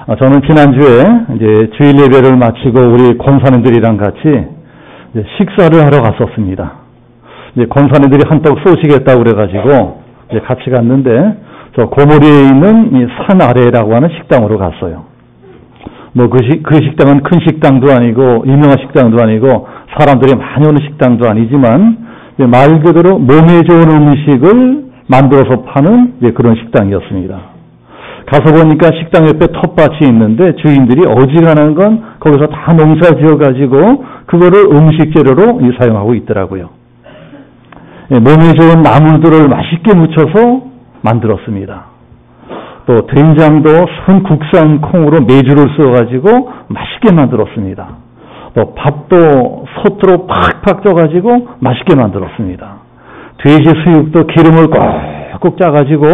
저는 지난주에 이제 주일 예배를 마치고 우리 권사님들이랑 같이 이제 식사를 하러 갔었습니다. 이제 권사님들이 한턱 쏘시겠다고 그래가지고 이제 같이 갔는데 저 고모리에 있는 이 산 아래라고 하는 식당으로 갔어요. 뭐 그 식당은 큰 식당도 아니고 유명한 식당도 아니고 사람들이 많이 오는 식당도 아니지만 말 그대로 몸에 좋은 음식을 만들어서 파는 그런 식당이었습니다. 가서 보니까 식당 옆에 텃밭이 있는데 주인들이 어지간한 건 거기서 다 농사 지어가지고 그거를 음식 재료로 사용하고 있더라고요. 몸에 좋은 나물들을 맛있게 무쳐서 만들었습니다. 또 된장도 순 국산 콩으로 메주를 써가지고 맛있게 만들었습니다. 또 밥도 솥으로 팍팍 쪄가지고 맛있게 만들었습니다. 돼지 수육도 기름을 꼭꼭 짜가지고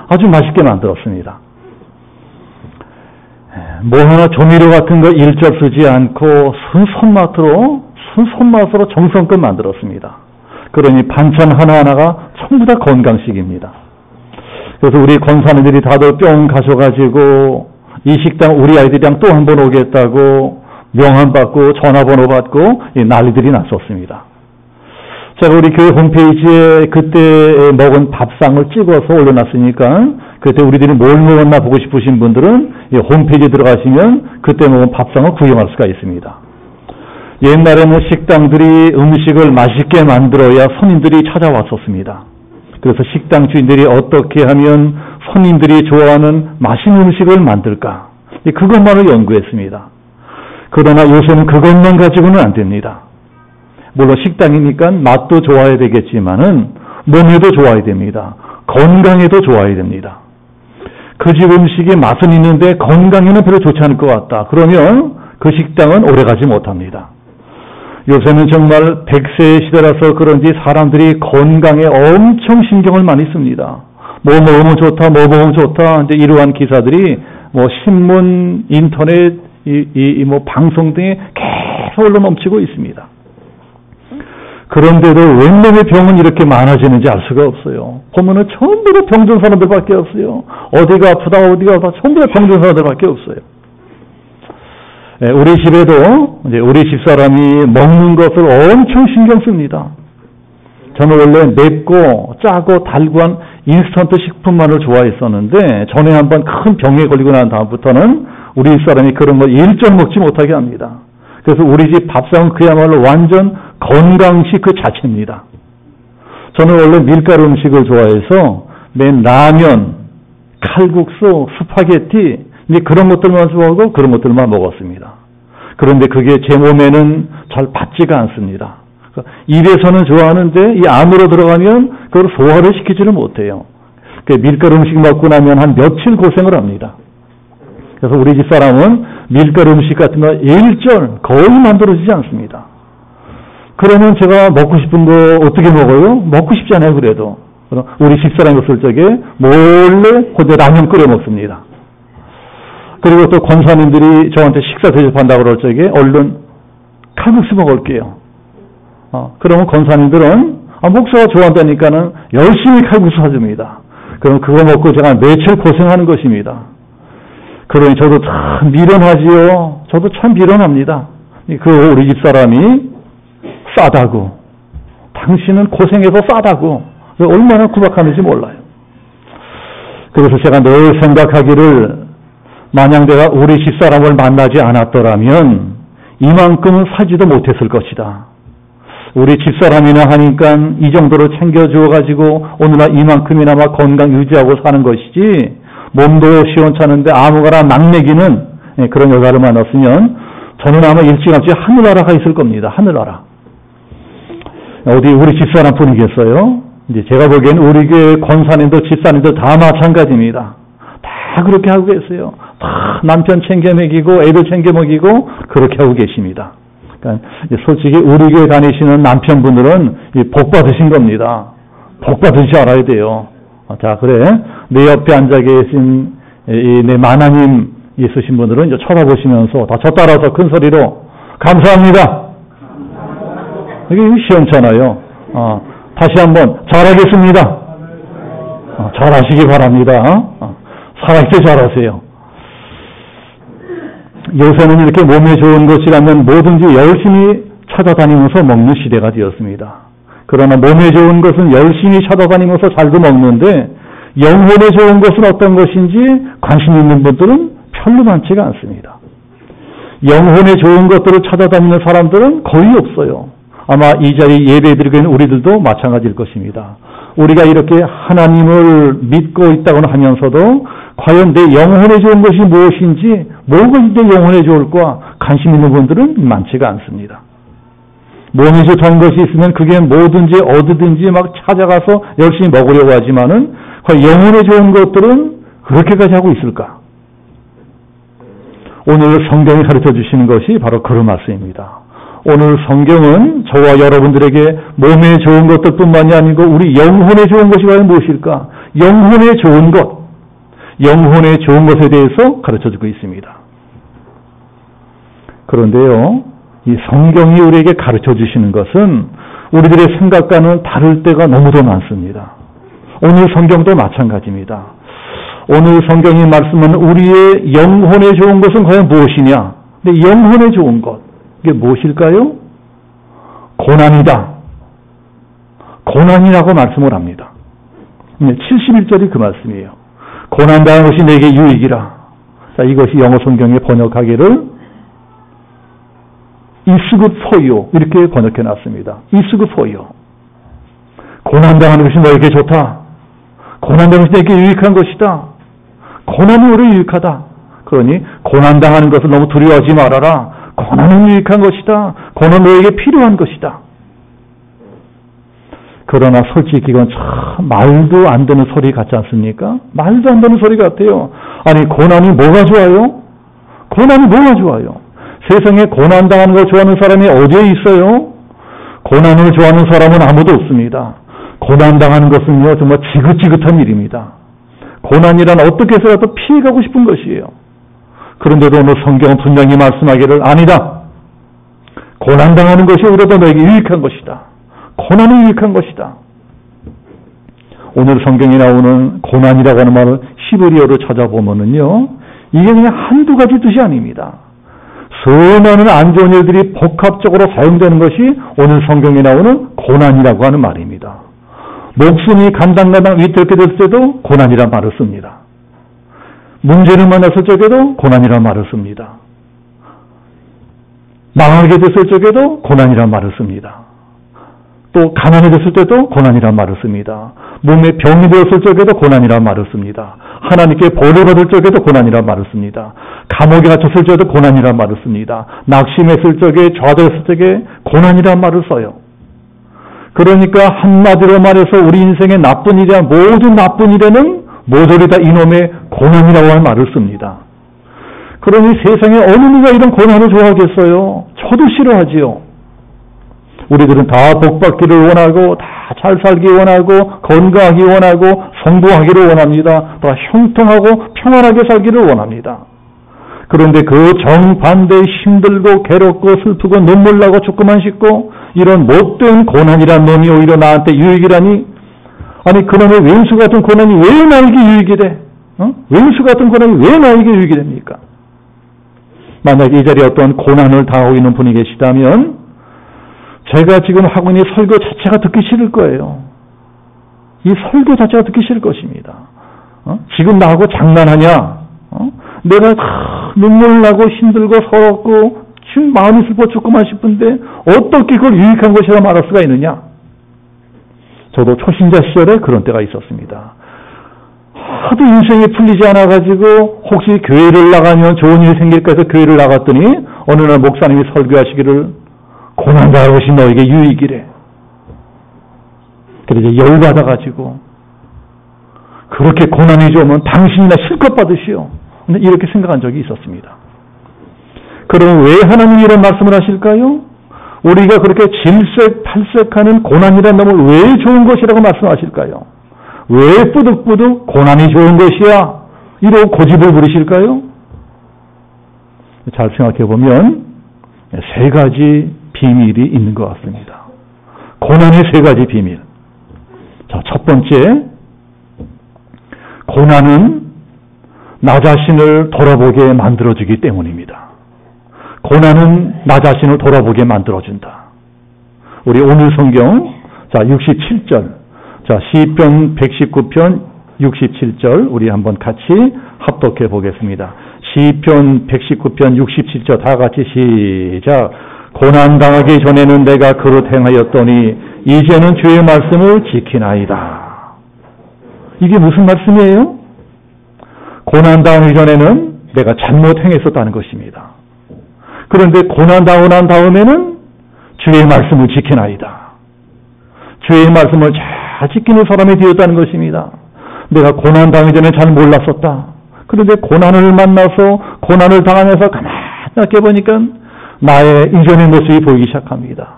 아주 맛있게 만들었습니다. 뭐 하나 조미료 같은 거 일절 쓰지 않고 손맛으로 정성껏 만들었습니다. 그러니 반찬 하나하나가 전부 다 건강식입니다. 그래서 우리 권사님들이 다들 뿅 가셔가지고 이 식당 우리 아이들이랑 또 한 번 오겠다고 명함 받고 전화번호 받고 난리들이 났었습니다. 제가 우리 교회 홈페이지에 그때 먹은 밥상을 찍어서 올려놨으니까 그때 우리들이 뭘 먹었나 보고 싶으신 분들은 홈페이지에 들어가시면 그때 먹은 밥상을 구경할 수가 있습니다. 옛날에는 식당들이 음식을 맛있게 만들어야 손님들이 찾아왔었습니다. 그래서 식당 주인들이 어떻게 하면 손님들이 좋아하는 맛있는 음식을 만들까? 그것만을 연구했습니다. 그러나 요새는 그것만 가지고는 안 됩니다. 물론 식당이니까 맛도 좋아야 되겠지만은 몸에도 좋아야 됩니다. 건강에도 좋아야 됩니다. 그 집 음식에 맛은 있는데 건강에는 별로 좋지 않을 것 같다. 그러면 그 식당은 오래가지 못합니다. 요새는 정말 100세의 시대라서 그런지 사람들이 건강에 엄청 신경을 많이 씁니다. 뭐 먹으면 좋다, 뭐 먹으면 좋다. 이제 이러한 기사들이 뭐 신문, 인터넷, 뭐 방송 등에 계속 흘러 넘치고 있습니다. 그런데도 웬 놈의 병은 이렇게 많아지는지 알 수가 없어요. 보면은 전부 다 병든 사람들밖에 없어요. 어디가 아프다, 전부 다 병든 사람들밖에 없어요. 우리 집에도 이제 우리 집사람이 먹는 것을 엄청 신경 씁니다. 저는 원래 맵고 짜고 달고 한 인스턴트 식품만을 좋아했었는데 전에 한번 큰 병에 걸리고 난 다음부터는 우리 집사람이 그런 걸 일절 먹지 못하게 합니다. 그래서 우리 집 밥상은 그야말로 완전 건강식 그 자체입니다. 저는 원래 밀가루 음식을 좋아해서 맨 라면, 칼국수, 스파게티 이제 그런 것들만 좋아하고 그런 것들만 먹었습니다. 그런데 그게 제 몸에는 잘 받지가 않습니다. 입에서는 좋아하는데 이 안으로 들어가면 그걸 소화를 시키지를 못해요. 밀가루 음식 먹고 나면 한 며칠 고생을 합니다. 그래서 우리 집사람은 밀가루 음식 같은 거 일절 거의 만들어지지 않습니다. 그러면 제가 먹고 싶은 거 어떻게 먹어요? 먹고 싶잖아요, 그래도. 우리 집사람이 없을 적에 몰래 혼자 라면 끓여 먹습니다. 그리고 또 권사님들이 저한테 식사 대접한다고 그럴 적에 얼른 칼국수 먹을게요. 그러면 권사님들은 목사가 좋아한다니까는 열심히 칼국수 사줍니다. 그럼 그거 먹고 제가 며칠 고생하는 것입니다. 그러니 저도 참 미련하지요. 저도 참 미련합니다. 그 우리 집사람이 싸다고, 당신은 고생해서 싸다고 얼마나 구박하는지 몰라요. 그래서 제가 늘 생각하기를 만약 내가 우리 집사람을 만나지 않았더라면 이만큼은 사지도 못했을 것이다. 우리 집사람이나 하니까 이 정도로 챙겨주어가지고 오늘날 이만큼이나마 건강 유지하고 사는 것이지 몸도 시원찮은데 아무거나 낙내기는 그런 여자를 만났으면 저는 아마 일찌감치 하늘나라가 있을 겁니다. 하늘나라. 어디 우리 집사람 뿐이겠어요? 이제 제가 보기엔 우리 교회 권사님들, 집사님들 다 마찬가지입니다. 다 그렇게 하고 계세요. 다 남편 챙겨 먹이고 애들 챙겨 먹이고 그렇게 하고 계십니다. 그러니까 솔직히 우리 교회 다니시는 남편분들은 복 받으신 겁니다. 복 받으시 알아야 돼요. 자, 그래. 내 옆에 앉아 계신 내 마나님 있으신 분들은 이제 쳐다보시면서 다 저 따라서 큰 소리로 감사합니다. 이게 시원찮아요. 다시 한번 잘하겠습니다. 잘하시기 바랍니다. 살아있게 잘하세요. 요새는 이렇게 몸에 좋은 것이라면 뭐든지 열심히 찾아다니면서 먹는 시대가 되었습니다. 그러나 몸에 좋은 것은 열심히 찾아다니면서 잘도 먹는데 영혼에 좋은 것은 어떤 것인지 관심 있는 분들은 별로 많지가 않습니다. 영혼에 좋은 것들을 찾아다니는 사람들은 거의 없어요. 아마 이 자리 예배드리고 있는 우리들도 마찬가지일 것입니다. 우리가 이렇게 하나님을 믿고 있다고는 하면서도 과연 내 영혼에 좋은 것이 무엇인지, 뭐가 내 영혼에 좋을까 관심 있는 분들은 많지가 않습니다. 몸에 좋다는 것이 있으면 그게 뭐든지 어디든지 막 찾아가서 열심히 먹으려고 하지만은 과연 영혼에 좋은 것들은 그렇게까지 하고 있을까? 오늘 성경이 가르쳐 주시는 것이 바로 그런 말씀입니다. 오늘 성경은 저와 여러분들에게 몸에 좋은 것들뿐만이 아니고 우리 영혼에 좋은 것이 과연 무엇일까? 영혼에 좋은 것, 영혼에 좋은 것에 대해서 가르쳐 주고 있습니다. 그런데요, 이 성경이 우리에게 가르쳐 주시는 것은 우리들의 생각과는 다를 때가 너무도 많습니다. 오늘 성경도 마찬가지입니다. 오늘 성경이 말씀은 우리의 영혼에 좋은 것은 과연 무엇이냐? 근데 영혼에 좋은 것, 이게 무엇일까요? 고난이다. 고난이라고 말씀을 합니다. 71절이 그 말씀이에요. 고난당한 것이 내게 유익이라. 자, 이것이 영어 성경에 번역하기를 It's good for you 이렇게 번역해 놨습니다. It's good for you. 고난당하는 것이 너에게 좋다. 고난당하는 것이 내게 유익한 것이다. 고난이 우리 유익하다. 그러니 고난당하는 것을 너무 두려워하지 말아라. 고난은 유익한 것이다. 고난은 너에게 필요한 것이다. 그러나 솔직히 이건 참 말도 안 되는 소리 같지 않습니까? 말도 안 되는 소리 같아요. 아니 고난이 뭐가 좋아요? 고난이 뭐가 좋아요? 세상에 고난당하는 걸 좋아하는 사람이 어디에 있어요? 고난을 좋아하는 사람은 아무도 없습니다. 고난당하는 것은요 정말 지긋지긋한 일입니다. 고난이란 어떻게 해서라도 피해가고 싶은 것이에요. 그런데도 오늘 성경은 분명히 말씀하기를 아니다. 고난당하는 것이 오히려 더 너에게 유익한 것이다. 고난이 유익한 것이다. 오늘 성경에 나오는 고난이라고 하는 말을 히브리어로 찾아보면은요, 이게 그냥 한두 가지 뜻이 아닙니다. 수많은 안 좋은 일들이 복합적으로 사용되는 것이 오늘 성경에 나오는 고난이라고 하는 말입니다. 목숨이 간당간당 위태롭게 됐을 때도 고난이란 말을 씁니다. 문제를 만났을 적에도 고난이란 말을 씁니다. 망하게 됐을 적에도 고난이란 말을 씁니다. 또 가난해졌을 때도 고난이란 말을 씁니다. 몸에 병이 되었을 적에도 고난이란 말을 씁니다. 하나님께 벌을 받을 적에도 고난이란 말을 씁니다. 감옥에 갇혔을 적에도 고난이란 말을 씁니다. 낙심했을 적에, 좌절했을 적에 고난이란 말을 써요. 그러니까 한마디로 말해서 우리 인생의 나쁜 일이야, 모든 나쁜 일에는 모조리 다 이놈의 고난이라고 하는 말을 씁니다. 그러니 세상에 어느 누가 이런 고난을 좋아하겠어요? 저도 싫어하지요. 우리들은 다 복받기를 원하고 다 잘 살기 원하고 건강하기 원하고 성공하기를 원합니다. 다 형통하고 평안하게 살기를 원합니다. 그런데 그 정반대에 힘들고 괴롭고 슬프고 눈물 나고 죽고만 싶고 이런 못된 고난이란 놈이 오히려 나한테 유익이라니, 아니 그놈의 왼수 같은 고난이 왜 나에게 유익이 돼? 왼수 같은 고난이 왜 나에게 유익이 됩니까? 만약에 이 자리에 어떤 고난을 당하고 있는 분이 계시다면 제가 지금 하고 있는 설교 자체가 듣기 싫을 거예요. 이 설교 자체가 듣기 싫을 것입니다. 지금 나하고 장난하냐? 내가 눈물 나고 힘들고 서럽고 지금 마음이 슬퍼 죽고만 싶은데 어떻게 그걸 유익한 것이라 말할 수가 있느냐? 저도 초신자 시절에 그런 때가 있었습니다. 하도 인생이 풀리지 않아가지고 혹시 교회를 나가면 좋은 일이 생길까 해서 교회를 나갔더니 어느 날 목사님이 설교하시기를 고난당하는 것이 너에게 유익이래. 그래서 열받아가지고 그렇게 고난이 좋으면 당신이나 실컷 받으시오. 이렇게 생각한 적이 있었습니다. 그럼 왜 하나님이 이런 말씀을 하실까요? 우리가 그렇게 질색팔색하는 고난이라는 놈을 왜 좋은 것이라고 말씀하실까요? 왜 뿌득뿌득 고난이 좋은 것이야? 이러고 고집을 부리실까요? 잘 생각해보면 세 가지 비밀이 있는 것 같습니다. 고난의 세 가지 비밀. 자, 첫 번째, 고난은 나 자신을 돌아보게 만들어주기 때문입니다. 고난은 나 자신을 돌아보게 만들어준다. 우리 오늘 성경, 자, 67절. 자, 시편 119편 67절. 우리 한번 같이 합독해 보겠습니다. 시편 119편 67절 다 같이 시작. 고난당하기 전에는 내가 그릇 행하였더니 이제는 주의 말씀을 지키나이다. 이게 무슨 말씀이에요? 고난당하기 전에는 내가 잘못 행했었다는 것입니다. 그런데 고난당하고 난 다음에는 주의 말씀을 지키나이다. 주의 말씀을 잘 지키는 사람이 되었다는 것입니다. 내가 고난당하기 전에 잘 몰랐었다. 그런데 고난을 만나서 고난을 당하면서 가만히 생각해 보니까 나의 이전의 모습이 보이기 시작합니다.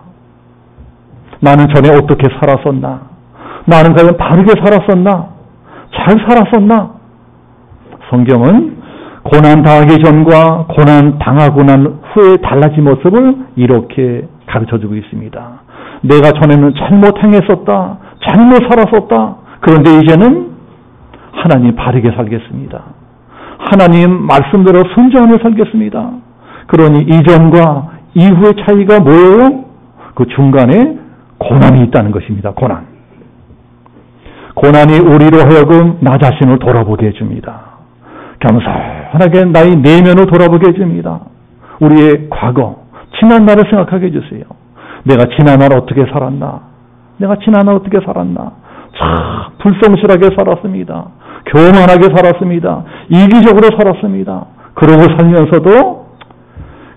나는 전에 어떻게 살았었나? 나는 과연 바르게 살았었나? 잘 살았었나? 성경은 고난 당하기 전과 고난 당하고 난 후에 달라진 모습을 이렇게 가르쳐주고 있습니다. 내가 전에는 잘못 행했었다. 잘못 살았었다. 그런데 이제는 하나님 바르게 살겠습니다. 하나님 말씀대로 순종하며 살겠습니다. 그러니 이전과 이후의 차이가 뭐예요? 그 중간에 고난이 있다는 것입니다. 고난이 우리로 하여금 나 자신을 돌아보게 해줍니다. 겸손하게 나의 내면을 돌아보게 해줍니다. 우리의 과거, 지난 날을 생각하게 해주세요. 내가 지난 날 어떻게 살았나? 참 불성실하게 살았습니다. 교만하게 살았습니다. 이기적으로 살았습니다. 그러고 살면서도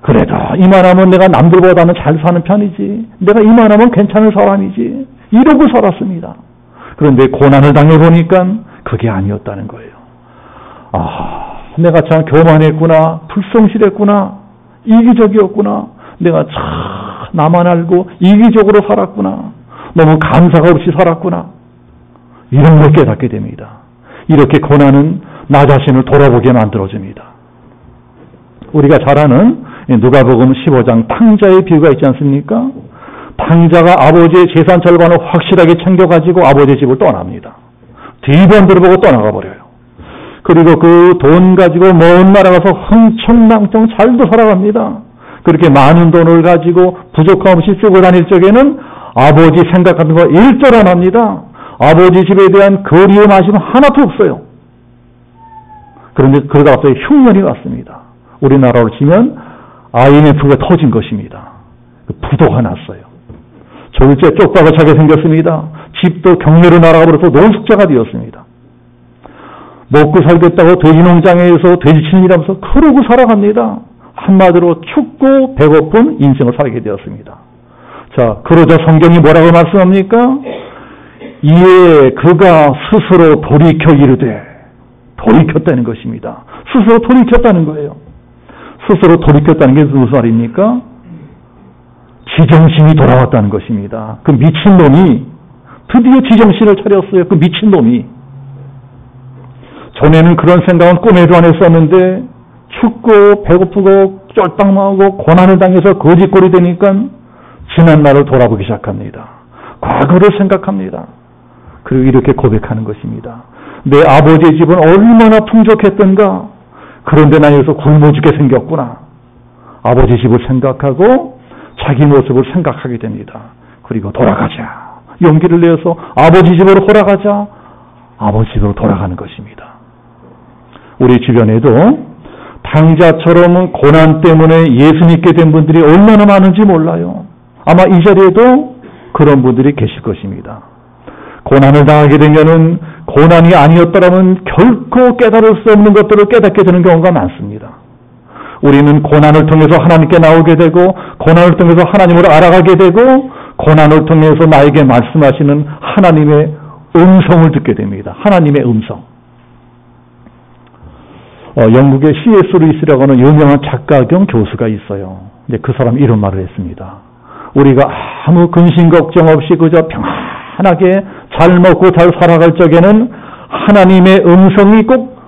그래도 이만하면 내가 남들보다는 잘 사는 편이지. 내가 이만하면 괜찮은 사람이지. 이러고 살았습니다. 그런데 고난을 당해보니까 그게 아니었다는 거예요. 내가 참 교만했구나. 불성실했구나. 이기적이었구나. 내가 참 나만 알고 이기적으로 살았구나. 너무 감사가 없이 살았구나. 이런 걸 깨닫게 됩니다. 이렇게 고난은 나 자신을 돌아보게 만들어줍니다. 우리가 잘 아는 누가복음 15장 탕자의 비유가 있지 않습니까? 탕자가 아버지의 재산 절반을 확실하게 챙겨가지고 아버지의 집을 떠납니다. 뒤번 들어보고 떠나가 버려요. 그리고 그 돈 가지고 먼 나라 가서 흥청망청 잘도 살아갑니다. 그렇게 많은 돈을 가지고 부족함 없이 쓰고 다닐 적에는 아버지 생각하는 거 일절 안 합니다. 아버지 집에 대한 그리움 아쉬움 하나도 없어요. 그런데 그러다 갑자기 흉년이 왔습니다. 우리나라로 치면 IMF가 터진 것입니다. 부도가 났어요. 졸제 쪽박아차게 생겼습니다. 집도 경매로 날아가 버려서 노숙자가 되었습니다. 먹고 살겠다고 돼지농장에서 돼지치는이라면서 그러고 살아갑니다. 한마디로 춥고 배고픈 인생을 살게 되었습니다. 자, 그러자 성경이 뭐라고 말씀합니까? 이에 그가 스스로 돌이켜 이르되, 돌이켰다는 것입니다. 스스로 돌이켰다는 거예요. 스스로 돌이켰다는 게 무슨 말입니까? 지정신이 돌아왔다는 것입니다. 그 미친놈이 드디어 지정신을 차렸어요. 그 미친놈이. 전에는 그런 생각은 꿈에도 안 했었는데 춥고 배고프고 쫄딱망하고 고난을 당해서 거짓골이 되니까 지난 날을 돌아보기 시작합니다. 과거를 생각합니다. 그리고 이렇게 고백하는 것입니다. 내 아버지의 집은 얼마나 풍족했던가. 그런데 나 여기서 굶어 죽게 생겼구나. 아버지 집을 생각하고 자기 모습을 생각하게 됩니다. 그리고 돌아가자. 용기를 내어서 아버지 집으로 돌아가자. 아버지 집으로 돌아가는 것입니다. 우리 주변에도 탕자처럼 고난 때문에 예수 믿게 된 분들이 얼마나 많은지 몰라요. 아마 이 자리에도 그런 분들이 계실 것입니다. 고난을 당하게 되면은 고난이 아니었더라면 결코 깨달을 수 없는 것들을 깨닫게 되는 경우가 많습니다. 우리는 고난을 통해서 하나님께 나오게 되고 고난을 통해서 하나님을 알아가게 되고 고난을 통해서 나에게 말씀하시는 하나님의 음성을 듣게 됩니다. 하나님의 음성. 영국의 C.S. 루이스라고 하는 유명한 작가 겸 교수가 있어요. 근데 그 사람이 이런 말을 했습니다. 우리가 아무 근심 걱정 없이 그저 평안하게 잘 먹고 잘 살아갈 적에는 하나님의 음성이 꼭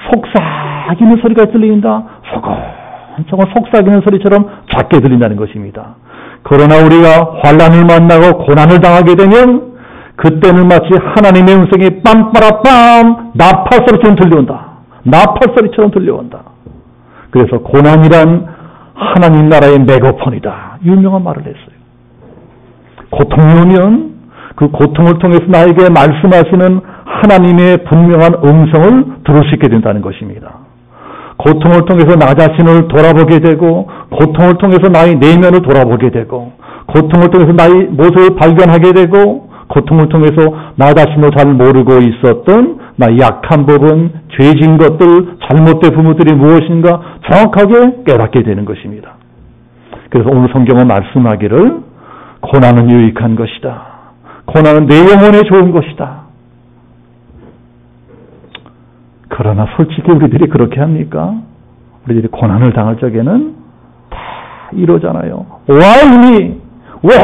속삭이는 소리가 들린다. 소곤소곤 속삭이는 소리처럼 작게 들린다는 것입니다. 그러나 우리가 환난을 만나고 고난을 당하게 되면 그때는 마치 하나님의 음성이 빰빠라빰 나팔소리처럼 들려온다. 나팔소리처럼 들려온다. 그래서 고난이란 하나님 나라의 메가폰이다. 유명한 말을 했어요. 고통이 오면 그 고통을 통해서 나에게 말씀하시는 하나님의 분명한 음성을 들을 수 있게 된다는 것입니다. 고통을 통해서 나 자신을 돌아보게 되고, 고통을 통해서 나의 내면을 돌아보게 되고, 고통을 통해서 나의 모습을 발견하게 되고, 고통을 통해서 나 자신도 잘 모르고 있었던 나의 약한 부분, 죄진 것들, 잘못된 부분들이 무엇인가 정확하게 깨닫게 되는 것입니다. 그래서 오늘 성경은 말씀하기를 고난은 유익한 것이다. 고난은 내 영혼에 좋은 것이다. 그러나 솔직히 우리들이 그렇게 합니까? 우리들이 고난을 당할 적에는 다 이러잖아요. Why me? 왜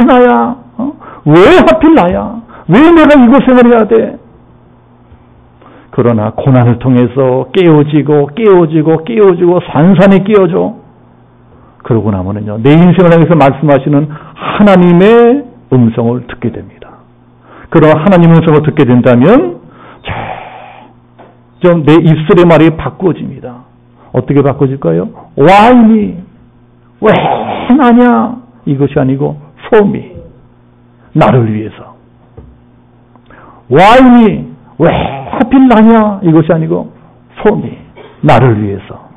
나야? 왜 하필 나야? 왜 내가 이 고생을 해야 돼? 그러나 고난을 통해서 깨어지고 산산이 끼어져. 그러고 나면은요, 내 인생을 향해서 말씀하시는 하나님의 음성을 듣게 됩니다. 그런 하나님의 음성을 듣게 된다면 좀 내 입술의 말이 바꿔집니다. 어떻게 바꿔질까요? Why me? 왜 나냐? 이것이 아니고 for me. 나를 위해서. Why me? 왜 하필 나냐? 이것이 아니고 for me. 나를 위해서.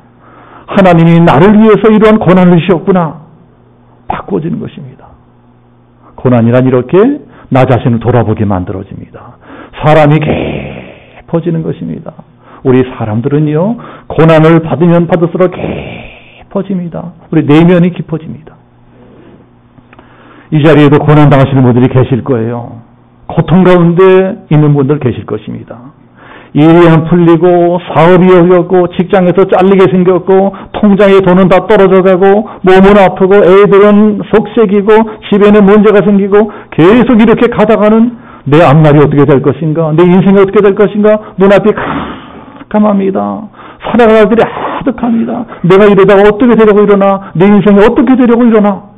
하나님이 나를 위해서 이러한 고난을 주셨구나. 바꿔지는 것입니다. 고난이란 이렇게 나 자신을 돌아보게 만들어집니다. 사람이 깊어지는 것입니다. 우리 사람들은요, 고난을 받으면 받을수록 깊어집니다. 우리 내면이 깊어집니다. 이 자리에도 고난 당하시는 분들이 계실 거예요. 고통 가운데 있는 분들 계실 것입니다. 일이 안 풀리고, 사업이 어렵고, 직장에서 잘리게 생겼고, 통장에 돈은 다 떨어져 가고, 몸은 아프고, 애들은 속색이고, 집에는 문제가 생기고, 계속 이렇게 가다가는 내 앞날이 어떻게 될 것인가, 내 인생이 어떻게 될 것인가, 눈앞이 깜깜합니다. 살아갈 길이 아득합니다. 내가 이러다가 어떻게 되려고 일어나, 내 인생이 어떻게 되려고 일어나.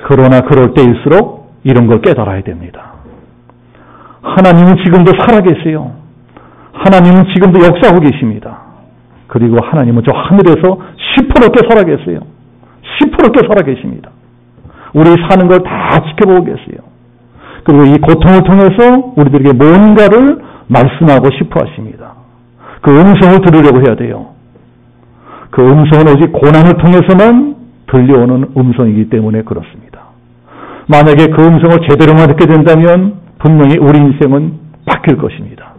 그러나 그럴 때일수록 이런 걸 깨달아야 됩니다. 하나님은 지금도 살아계세요. 하나님은 지금도 역사하고 계십니다. 그리고 하나님은 저 하늘에서 시퍼렇게 살아계세요. 시퍼렇게 살아계십니다. 우리 사는 걸 다 지켜보고 계세요. 그리고 이 고통을 통해서 우리들에게 뭔가를 말씀하고 싶어 하십니다. 그 음성을 들으려고 해야 돼요. 그 음성은 오직 고난을 통해서만 들려오는 음성이기 때문에 그렇습니다. 만약에 그 음성을 제대로만 듣게 된다면 분명히 우리 인생은 바뀔 것입니다.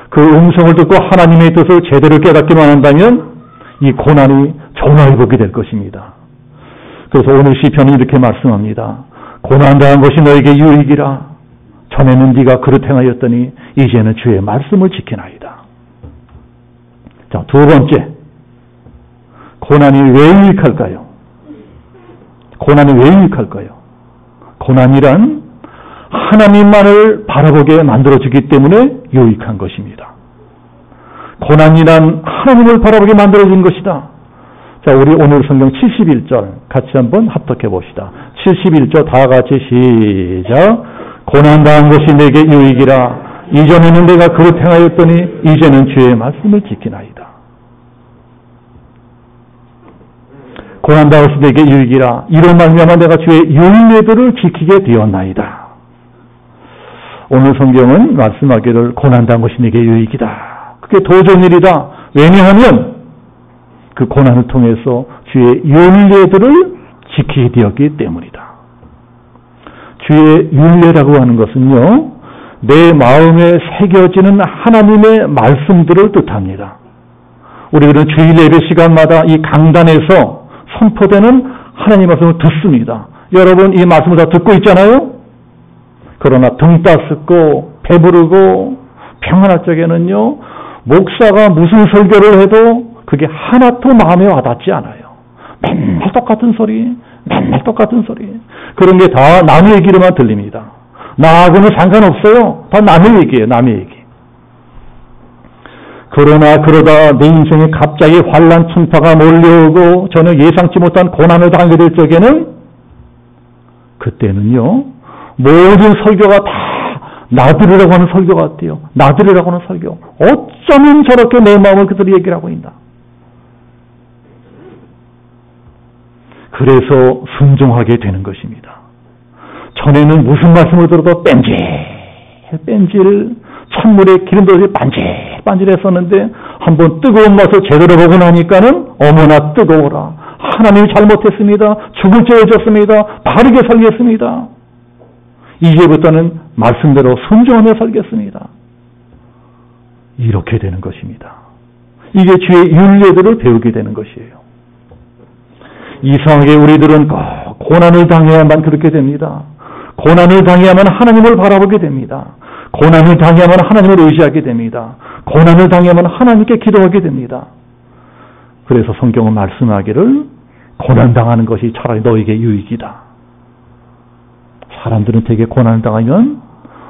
그 음성을 듣고 하나님의 뜻을 제대로 깨닫기만 한다면 이 고난이 전화위복이 될 것입니다. 그래서 오늘 시편은 이렇게 말씀합니다. 고난당한 것이 너에게 유익이라. 전에는 네가 그릇 행하였더니 이제는 주의 말씀을 지키나이다. 자, 두 번째. 고난이 왜 유익할까요? 고난이 왜 유익할까요? 고난이란 하나님만을 바라보게 만들어주기 때문에 유익한 것입니다. 고난이란 하나님을 바라보게 만들어준 것이다. 자, 우리 오늘 성경 71절 같이 한번 합독해 봅시다. 71절 다 같이 시작. 고난당한 것이 내게 유익이라. 이전에는 내가 그릇 행하였더니 이제는 주의 말씀을 지키나이다. 고난당한 것이 내게 유익이라. 이로 말미암아 내가 주의 율례들을 지키게 되었나이다. 오늘 성경은 말씀하기를 고난당한 것이 내게 유익이다. 그게 더 좋은 일이다. 왜냐하면 그 고난을 통해서 주의 율례들을 지키게 되었기 때문이다. 주의 율례라고 하는 것은요, 내 마음에 새겨지는 하나님의 말씀들을 뜻합니다. 우리들은 주일 예배 시간마다 이 강단에서 선포되는 하나님 말씀을 듣습니다. 여러분 이 말씀을 다 듣고 있잖아요? 그러나 등 따숩고 배부르고 평안할 적에는요, 목사가 무슨 설교를 해도 그게 하나도 마음에 와닿지 않아요. 맨날 똑같은 소리, 맨날 똑같은 소리. 그런 게 다 남의 얘기로만 들립니다. 나하고는 상관없어요. 다 남의 얘기예요, 남의 얘기. 그러나 그러다 내 인생에 갑자기 환난 충파가 몰려오고 전혀 예상치 못한 고난을 당하게 될 적에는 그때는요, 모든 설교가 다 나들으라고 하는 설교 같아요. 나들으라고 하는 설교. 어쩌면 저렇게 내 마음을 그들이 얘기를 하고 있나. 그래서 순종하게 되는 것입니다. 전에는 무슨 말씀을 들어도 뺀질 찬물에 기름 들어서 반질했었는데 한번 뜨거운 맛을 제대로 보고 나니까는 어머나 뜨거워라. 하나님이 잘못했습니다. 죽을 죄를 졌습니다. 바르게 살겠습니다. 이제부터는 말씀대로 순종하며 살겠습니다. 이렇게 되는 것입니다. 이게 주의 윤례들을 배우게 되는 것이에요. 이상하게 우리들은 고난을 당해야만 그렇게 됩니다. 고난을 당해야만 하나님을 바라보게 됩니다. 고난을 당해야만 하나님을 의지하게 됩니다. 고난을 당해야만 하나님께 기도하게 됩니다. 그래서 성경은 말씀하기를 고난당하는 것이 차라리 너에게 유익이다. 사람들은 되게 고난을 당하면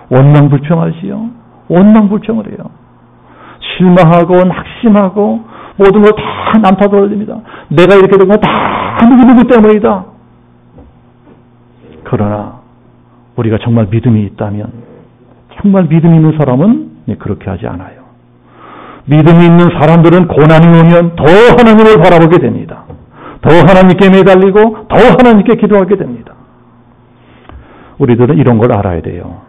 원망불평하지요. 원망불평을 해요. 실망하고 낙심하고 모든 걸 다 남 탓으로 됩니다. 내가 이렇게 된 건 다 누구 때문이다. 그러나 우리가 정말 믿음이 있다면, 정말 믿음이 있는 사람은 그렇게 하지 않아요. 믿음이 있는 사람들은 고난이 오면 더 하나님을 바라보게 됩니다. 더 하나님께 매달리고 더 하나님께 기도하게 됩니다. 우리들은 이런 걸 알아야 돼요.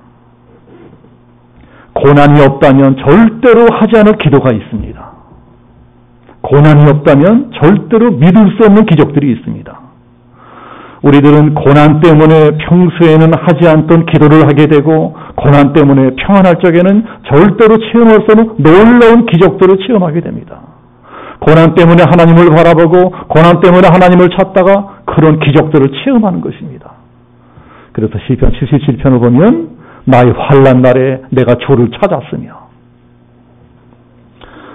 고난이 없다면 절대로 하지 않을 기도가 있습니다. 고난이 없다면 절대로 믿을 수 없는 기적들이 있습니다. 우리들은 고난 때문에 평소에는 하지 않던 기도를 하게 되고 고난 때문에 평안할 적에는 절대로 체험할 수 없는 놀라운 기적들을 체험하게 됩니다. 고난 때문에 하나님을 바라보고 고난 때문에 하나님을 찾다가 그런 기적들을 체험하는 것입니다. 그래서 시편 77편을 보면 나의 환난 날에 내가 주를 찾았으며,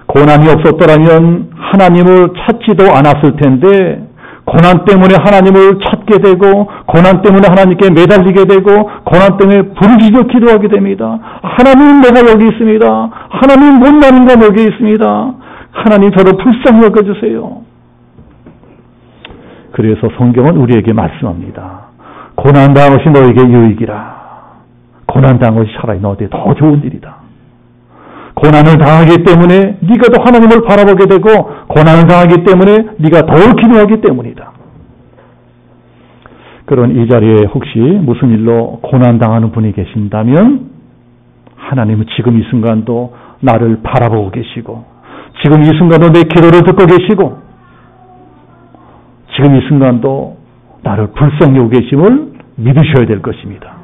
고난이 없었더라면 하나님을 찾지도 않았을 텐데 고난 때문에 하나님을 찾게 되고 고난 때문에 하나님께 매달리게 되고 고난 때문에 부르짖어 기도하게 됩니다. 하나님, 내가 여기 있습니다. 하나님, 못나는 건 여기 있습니다. 하나님, 저를 불쌍히 여겨주세요. 그래서 성경은 우리에게 말씀합니다. 고난당한 것이 너에게 유익이라. 고난당한 것이 차라리 너에게 더 좋은 일이다. 고난을 당하기 때문에 네가 더 하나님을 바라보게 되고 고난을 당하기 때문에 네가 더 기도하기 때문이다. 그런 이 자리에 혹시 무슨 일로 고난당하는 분이 계신다면 하나님은 지금 이 순간도 나를 바라보고 계시고 지금 이 순간도 내 기도를 듣고 계시고 지금 이 순간도 나를 불쌍히 여기고 계심을 믿으셔야 될 것입니다.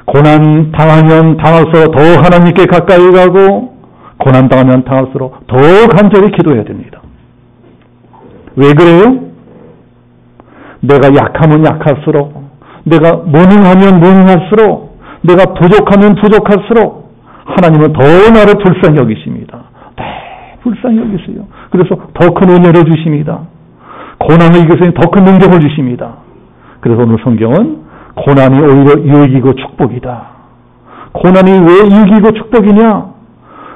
고난 당하면 당할수록 더 하나님께 가까이 가고 고난 당하면 당할수록 더 간절히 기도해야 됩니다. 왜 그래요? 내가 약하면 약할수록, 내가 무능하면 무능할수록, 내가 부족하면 부족할수록 하나님은 더 나를 불쌍히 여기십니다. 불쌍히 여기세요. 그래서 더 큰 은혜를 주십니다. 고난을 이겨서 더 큰 능력을 주십니다. 그래서 오늘 성경은 고난이 오히려 유익이고 축복이다. 고난이 왜 유익이고 축복이냐?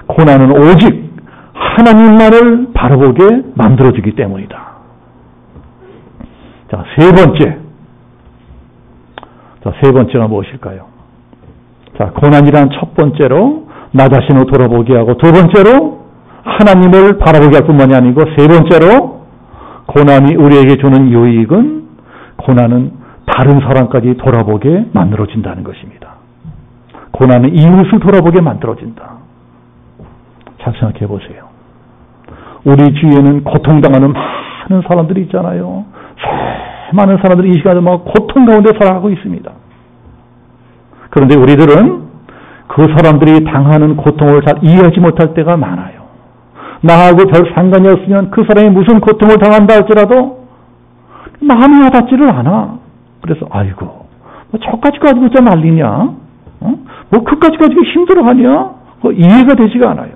고난은 오직 하나님만을 바라보게 만들어주기 때문이다. 자, 세 번째가 무엇일까요? 자, 고난이란 첫 번째로 나 자신을 돌아보게 하고, 두 번째로 하나님을 바라보게 할 뿐만이 아니고, 세 번째로 고난이 우리에게 주는 유익은 고난은 다른 사람까지 돌아보게 만들어진다는 것입니다. 고난은 이웃을 돌아보게 만들어진다. 잘 생각해 보세요. 우리 주위에는 고통당하는 많은 사람들이 있잖아요. 많은 사람들이 이 시간에 막 고통 가운데 살아가고 있습니다. 그런데 우리들은 그 사람들이 당하는 고통을 잘 이해하지 못할 때가 많아요. 나하고 별 상관이 없으면 그 사람이 무슨 고통을 당한다 할지라도 마음이 와닿지를 않아. 그래서 아이고, 뭐 저까지 가지고 진짜 난리냐? 뭐 그까지 가지고 힘들어하냐? 이해가 되지가 않아요.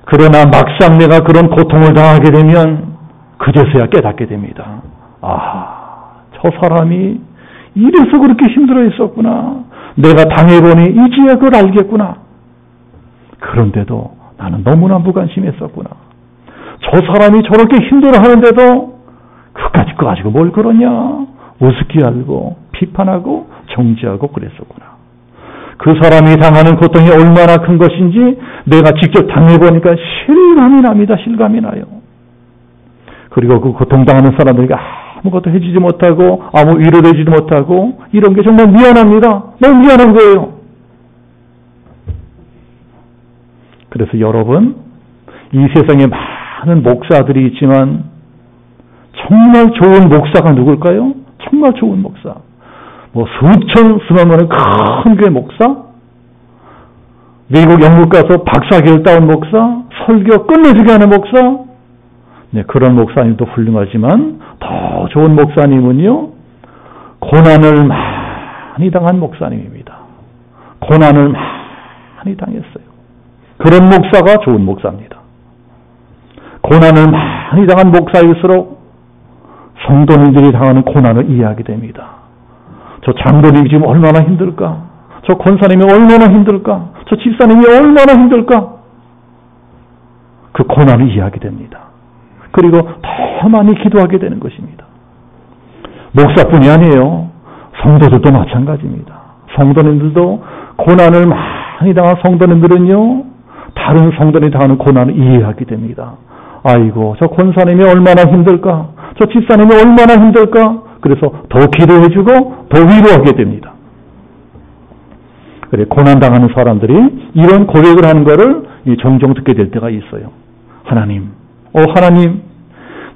그러나 막상 내가 그런 고통을 당하게 되면 그제서야 깨닫게 됩니다. 아, 저 사람이 이래서 그렇게 힘들어 했었구나. 내가 당해보니 이제야 그걸 알겠구나. 그런데도 나는 너무나 무관심했었구나. 저 사람이 저렇게 힘들어하는데도 그까짓 거 가지고 뭘 그러냐. 우습게 알고 비판하고 정죄하고 그랬었구나. 그 사람이 당하는 고통이 얼마나 큰 것인지 내가 직접 당해보니까 실감이 납니다. 실감이 나요. 그리고 그 고통당하는 사람들에게 아무것도 해주지 못하고 아무 위로도 해주지 못하고 이런 게 정말 미안합니다. 너무 미안한 거예요. 그래서 여러분, 이 세상에 많은 목사들이 있지만 정말 좋은 목사가 누굴까요? 정말 좋은 목사. 뭐 수천 수만 원의 큰 교회 목사? 미국 영국 가서 박사학위를 따온 목사? 설교 끝내주게 하는 목사? 네, 그런 목사님도 훌륭하지만 더 좋은 목사님은요, 고난을 많이 당한 목사님입니다. 고난을 많이 당했어요. 그런 목사가 좋은 목사입니다. 고난을 많이 당한 목사일수록 성도님들이 당하는 고난을 이해하게 됩니다. 저 장로님이 지금 얼마나 힘들까? 저 권사님이 얼마나 힘들까? 저 집사님이 얼마나 힘들까? 그 고난을 이해하게 됩니다. 그리고 더 많이 기도하게 되는 것입니다. 목사뿐이 아니에요. 성도들도 마찬가지입니다. 성도님들도 고난을 많이 당한 성도님들은요, 다른 성도들이 당하는 고난을 이해하게 됩니다. 아이고, 저 권사님이 얼마나 힘들까? 저 집사님이 얼마나 힘들까? 그래서 더 기도해주고 더 위로하게 됩니다. 그래, 고난당하는 사람들이 이런 고백을 하는 것을 종종 듣게 될 때가 있어요. 하나님, 하나님,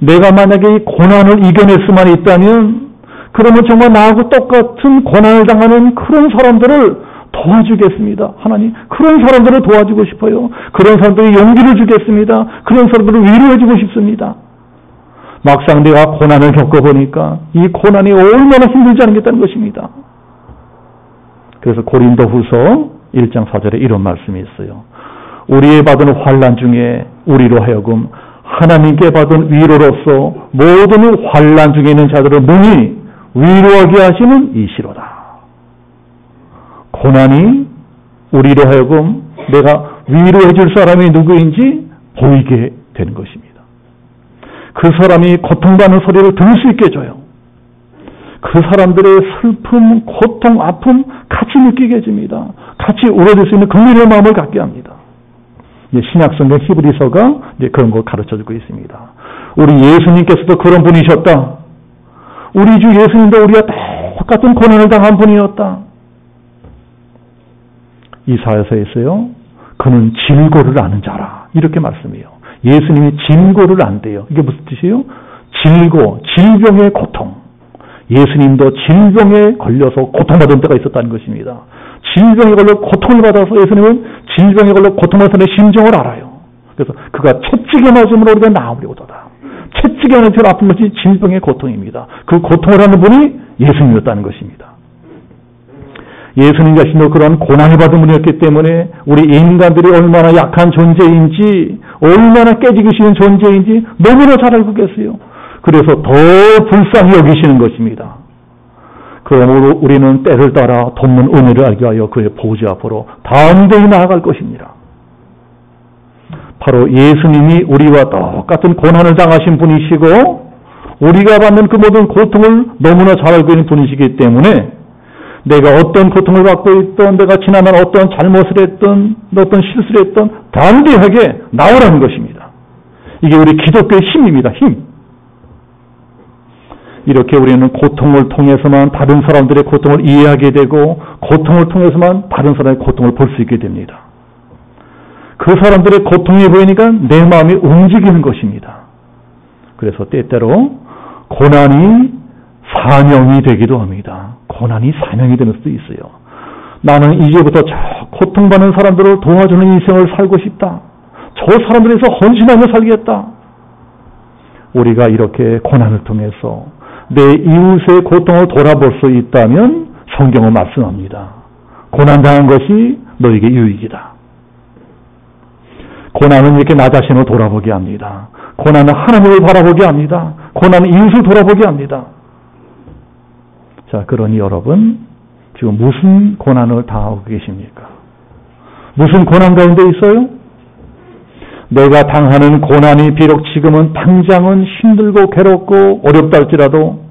내가 만약에 이 고난을 이겨낼 수만 있다면 그러면 정말 나하고 똑같은 고난을 당하는 그런 사람들을 도와주겠습니다. 하나님, 그런 사람들을 도와주고 싶어요. 그런 사람들이 용기를 주겠습니다. 그런 사람들을 위로해주고 싶습니다. 막상 내가 고난을 겪어보니까 이 고난이 얼마나 힘들지 않겠다는 것입니다. 그래서 고린도후서 1장 4절에 이런 말씀이 있어요. 우리의 받은 환난 중에 우리로 하여금 하나님께 받은 위로로서 모든 환난 중에 있는 자들을 능히 위로하게 하시는 이시로다. 고난이 우리로 하여금 내가 위로해 줄 사람이 누구인지 보이게 되는 것입니다. 그 사람이 고통받는 소리를 들을 수 있게 해줘요. 그 사람들의 슬픔, 고통, 아픔 같이 느끼게 해줍니다. 같이 울어줄 수 있는 긍휼의 마음을 갖게 합니다. 신약성경 히브리서가 그런 걸 가르쳐주고 있습니다. 우리 예수님께서도 그런 분이셨다. 우리 주 예수님도 우리가 똑같은 고난을 당한 분이었다. 이사야서에서요, 그는 질고를 아는 자라 이렇게 말씀해요. 예수님이 질고를 안대요. 이게 무슨 뜻이에요? 질고, 질병의 고통. 예수님도 질병에 걸려서 고통받은 때가 있었다는 것입니다. 질병에 걸려 고통을 받아서 예수님은 질병에 걸려 고통받은 내 심정을 알아요. 그래서 그가 채찍에 맞음으로 우리가 나으려도다. 채찍에 맞은 아픈 것이 질병의 고통입니다. 그 고통을 하는 분이 예수님이었다는 것입니다. 예수님 자신도 그런 고난을 받은 분이었기 때문에 우리 인간들이 얼마나 약한 존재인지, 얼마나 깨지기 쉬운 존재인지 너무나 잘 알고 계세요. 그래서 더 불쌍히 여기시는 것입니다. 그러므로 우리는 때를 따라 돕는 은혜를 알게 하여 그의 보좌 앞으로 담대히 나아갈 것입니다. 바로 예수님이 우리와 똑같은 고난을 당하신 분이시고 우리가 받는 그 모든 고통을 너무나 잘 알고 있는 분이시기 때문에 내가 어떤 고통을 받고 있던, 내가 지나면 어떤 잘못을 했던, 어떤 실수를 했던 담대하게 나오라는 것입니다. 이게 우리 기독교의 힘입니다. 힘. 이렇게 우리는 고통을 통해서만 다른 사람들의 고통을 이해하게 되고 고통을 통해서만 다른 사람의 고통을 볼 수 있게 됩니다. 그 사람들의 고통이 보이니까 내 마음이 움직이는 것입니다. 그래서 때때로 고난이 사명이 되기도 합니다. 고난이 사명이 되는 수도 있어요. 나는 이제부터 저 고통받는 사람들을 도와주는 인생을 살고 싶다. 저 사람들에서 헌신하며 살겠다. 우리가 이렇게 고난을 통해서 내 이웃의 고통을 돌아볼 수 있다면 성경은 말씀합니다. 고난당한 것이 너에게 유익이다. 고난은 이렇게 나 자신을 돌아보게 합니다. 고난은 하나님을 바라보게 합니다. 고난은 이웃을 돌아보게 합니다. 자, 그러니 여러분, 지금 무슨 고난을 당하고 계십니까? 무슨 고난 가운데 있어요? 내가 당하는 고난이 비록 지금은 당장은 힘들고 괴롭고 어렵다 할지라도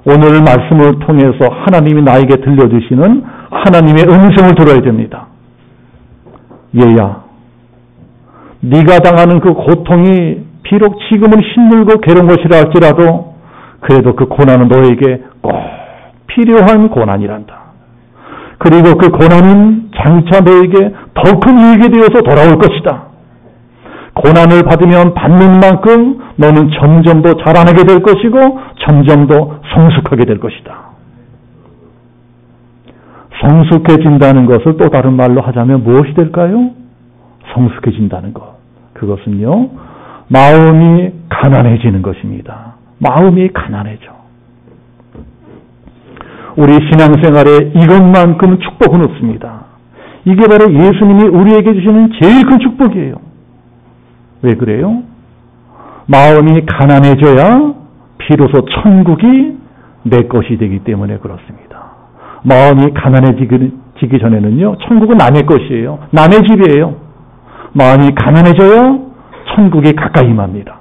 오늘 말씀을 통해서 하나님이 나에게 들려주시는 하나님의 음성을 들어야 됩니다. 얘야, 네가 당하는 그 고통이 비록 지금은 힘들고 괴로운 것이라 할지라도 그래도 그 고난은 너에게 꼭 필요한 고난이란다. 그리고 그 고난은 장차 너에게 더 큰 이익이 되어서 돌아올 것이다. 고난을 받으면 받는 만큼 너는 점점 더 자라나게 될 것이고 점점 더 성숙하게 될 것이다. 성숙해진다는 것을 또 다른 말로 하자면 무엇이 될까요? 성숙해진다는 것. 그것은요, 마음이 가난해지는 것입니다. 마음이 가난해져. 우리 신앙생활에 이것만큼 축복은 없습니다. 이게 바로 예수님이 우리에게 주시는 제일 큰 축복이에요. 왜 그래요? 마음이 가난해져야 비로소 천국이 내 것이 되기 때문에 그렇습니다. 마음이 가난해지기 전에는요, 천국은 남의 것이에요. 남의 집이에요. 마음이 가난해져야 천국이 가까이 임합니다.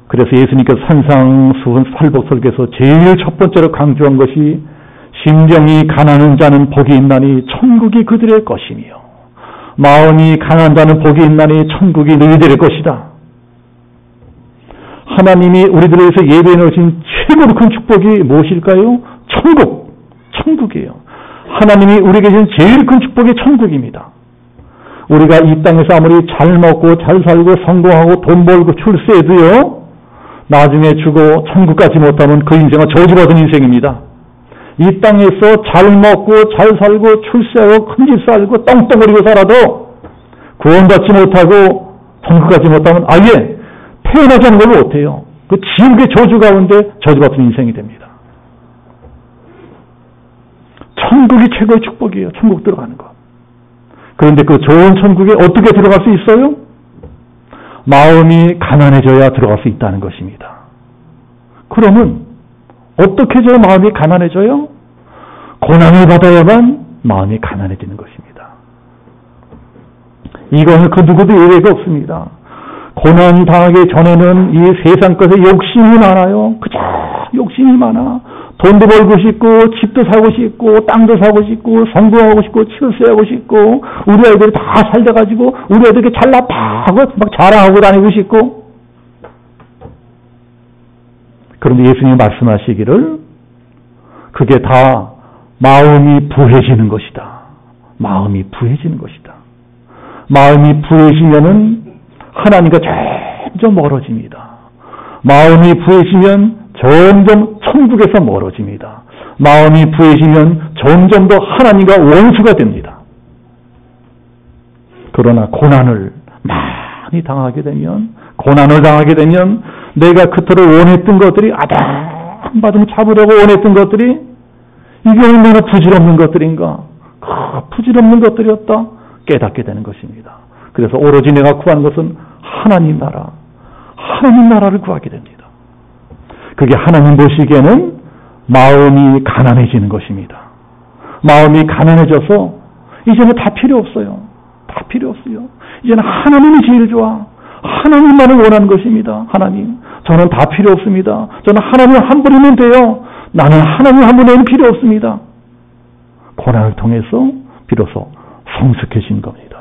그래서 예수님께서 산상수훈8복설교에서 제일 첫 번째로 강조한 것이 심령이 가난한 자는 복이 있나니 천국이 그들의 것이며 마음이 강한 자는 복이 있나니 천국이 너희들의 것이다. 하나님이 우리들을 위해서 예배해 놓으신 최고로 큰 축복이 무엇일까요? 천국이에요. 하나님이 우리에게 주신 제일 큰 축복이 천국입니다. 우리가 이 땅에서 아무리 잘 먹고 잘 살고 성공하고 돈 벌고 출세해도요, 나중에 죽어 천국 가지 못하면 그 인생은 저주받은 인생입니다. 이 땅에서 잘 먹고 잘 살고 출세하고 큰 집 살고 떵떵거리고 살아도 구원받지 못하고 천국 가지 못하면 아예 태어나지 않는 걸 못해요. 그 지옥의 저주 가운데 저주받은 인생이 됩니다. 천국이 최고의 축복이에요. 천국 들어가는 것. 그런데 그 좋은 천국에 어떻게 들어갈 수 있어요? 마음이 가난해져야 들어갈 수 있다는 것입니다. 그러면 어떻게 해야 마음이 가난해져요? 고난을 받아야만 마음이 가난해지는 것입니다. 이거는 그 누구도 예외가 없습니다. 고난 당하기 전에는 이 세상 것에 욕심이 많아요. 그저 욕심이 많아. 돈도 벌고 싶고 집도 사고 싶고 땅도 사고 싶고 성공하고 싶고 출세하고 싶고 우리 아이들이 다 살려가지고 우리 아이들이 잘났다고 막 자랑하고 다니고 싶고. 그런데 예수님이 말씀하시기를 그게 다 마음이 부해지는 것이다. 마음이 부해지는 것이다. 마음이 부해지면은 하나님과 점점 멀어집니다. 마음이 부해지면 점점 천국에서 멀어집니다. 마음이 부해지면 점점 더 하나님과 원수가 됩니다. 그러나 고난을 많이 당하게 되면, 내가 그토록 원했던 것들이 아담바담 잡으려고 원했던 것들이 이게 얼마나 부질없는 것들인가, 부질없는 것들이었다 깨닫게 되는 것입니다. 그래서 오로지 내가 구하는 것은 하나님 나라를 구하게 됩니다. 그게 하나님 보시기에는 마음이 가난해지는 것입니다. 마음이 가난해져서 이제는 다 필요 없어요. 이제는 하나님이 제일 좋아. 하나님만을 원하는 것입니다. 하나님, 저는 다 필요 없습니다. 저는 하나님 한 분이면 돼요. 나는 하나님 한 분에는 필요 없습니다. 고난을 통해서 비로소 성숙해진 겁니다.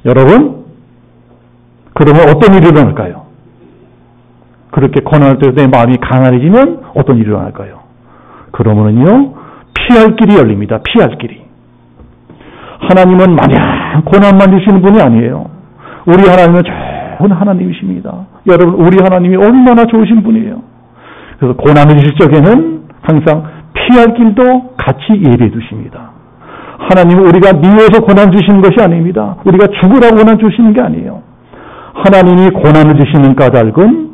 여러분, 그러면 어떤 일이 일어날까요? 그렇게 고난을 통해서 내 마음이 가난해지면 어떤 일이 일어날까요? 그러면은요, 피할 길이 열립니다. 피할 길이. 하나님은 마냥 고난만 주시는 분이 아니에요. 우리 하나님은 좋은 하나님이십니다. 여러분, 우리 하나님이 얼마나 좋으신 분이에요. 그래서 고난을 주실 적에는 항상 피할 길도 같이 예비해 두십니다. 하나님은 우리가 미워서 고난 주시는 것이 아닙니다. 우리가 죽으라고 고난 주시는 게 아니에요. 하나님이 고난을 주시는 까닭은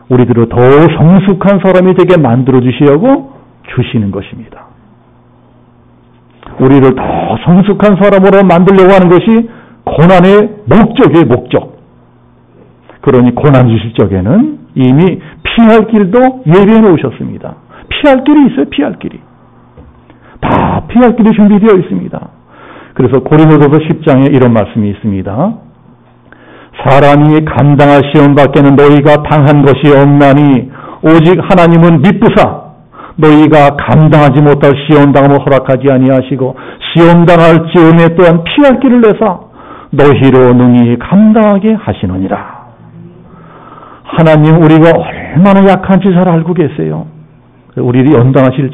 우리들을 더 성숙한 사람이 되게 만들어 주시려고 주시는 것입니다. 우리를 더 성숙한 사람으로 만들려고 하는 것이 고난의 목적이에요, 목적. 그러니 고난 주실 적에는 이미 피할 길도 예비해 놓으셨습니다. 피할 길이 있어요, 피할 길이. 다 피할 길이 준비되어 있습니다. 그래서 고린도전서 10장에 이런 말씀이 있습니다. 사람이 감당할 시험 밖에는 너희가 당한 것이 없나니 오직 하나님은 미쁘사 너희가 감당하지 못할 시험 당함을 허락하지 아니하시고 시험 당할 즈음에 또한 피할 길을 내사 너희로 능히 감당하게 하시느니라. 하나님, 우리가 얼마나 약한지 잘 알고 계세요. 우리 연단하실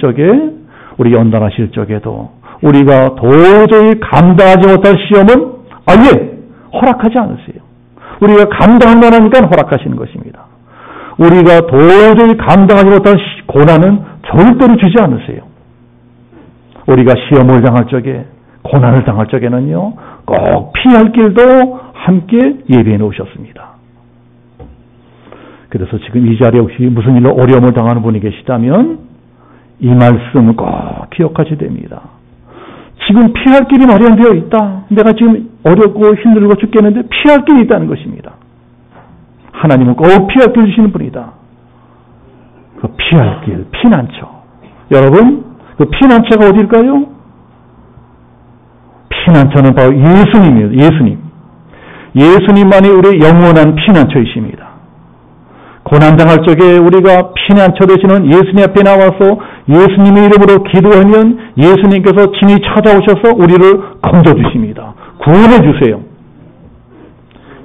적에도 우리가 도저히 감당하지 못할 시험은 아예 허락하지 않으세요. 우리가 감당할 만하니까 허락하시는 것입니다. 우리가 도저히 감당하지 못할 고난은 절대로 주지 않으세요. 우리가 시험을 당할 적에, 고난을 당할 적에는요, 꼭 피할 길도 함께 예비해 놓으셨습니다. 그래서 지금 이 자리에 혹시 무슨 일로 어려움을 당하는 분이 계시다면 이 말씀을 꼭 기억하셔야 됩니다. 지금 피할 길이 마련되어 있다. 내가 지금 어렵고 힘들고 죽겠는데 피할 길이 있다는 것입니다. 하나님은 꼭 피할 길 주시는 분이다. 그 피할 길, 피난처. 여러분, 그 피난처가 어딜까요? 피난처는 바로 예수님이에요. 예수님만이 우리의 영원한 피난처이십니다. 고난당할 적에 우리가 피난처 되시는 예수님 앞에 나와서 예수님의 이름으로 기도하면 예수님께서 친히 찾아오셔서 우리를 건져주십니다. 구원해 주세요.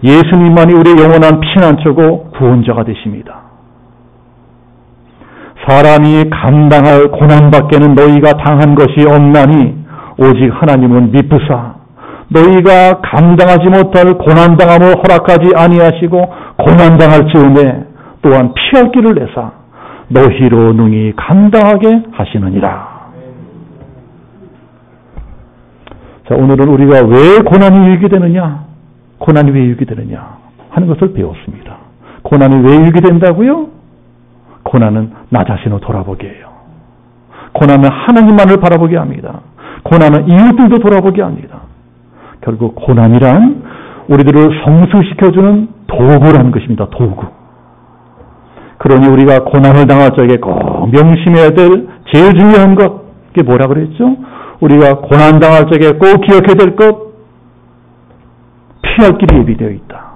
예수님만이 우리의 영원한 피난처고 구원자가 되십니다. 사람이 감당할 고난밖에는 너희가 당한 것이 없나니 오직 하나님은 미쁘사 너희가 감당하지 못할 고난당함을 허락하지 아니하시고 고난당할 즈음에 또한 피할 길을 내사 너희로 능히 감당하게 하시느니라. 자, 오늘은 우리가 왜 고난이 유익이 되느냐, 고난이 왜 유익이 되느냐 하는 것을 배웠습니다. 고난이 왜 유익이 된다고요? 고난은 나 자신을 돌아보게 해요. 고난은 하나님만을 바라보게 합니다. 고난은 이웃들도 돌아보게 합니다. 결국 고난이란 우리들을 성숙시켜주는 도구라는 것입니다. 도구. 그러니 우리가 고난을 당할 적에 꼭 명심해야 될 제일 중요한 것, 그게 뭐라 그랬죠? 우리가 고난 당할 적에 꼭 기억해야 될 것, 피할 길이 예비되어 있다.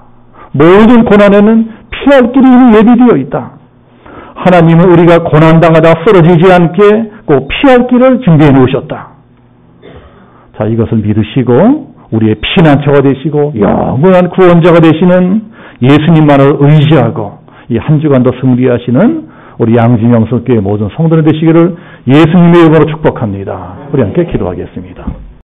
모든 고난에는 피할 길이 이미 예비되어 있다. 하나님은 우리가 고난 당하다 쓰러지지 않게 꼭 피할 길을 준비해 놓으셨다. 자, 이것을 믿으시고 우리의 피난처가 되시고 영원한 구원자가 되시는 예수님만을 의지하고 이 한 주간도 승리하시는 우리 양진영성교회 모든 성도들 되시기를 예수님의 이름으로 축복합니다. 우리 함께 기도하겠습니다.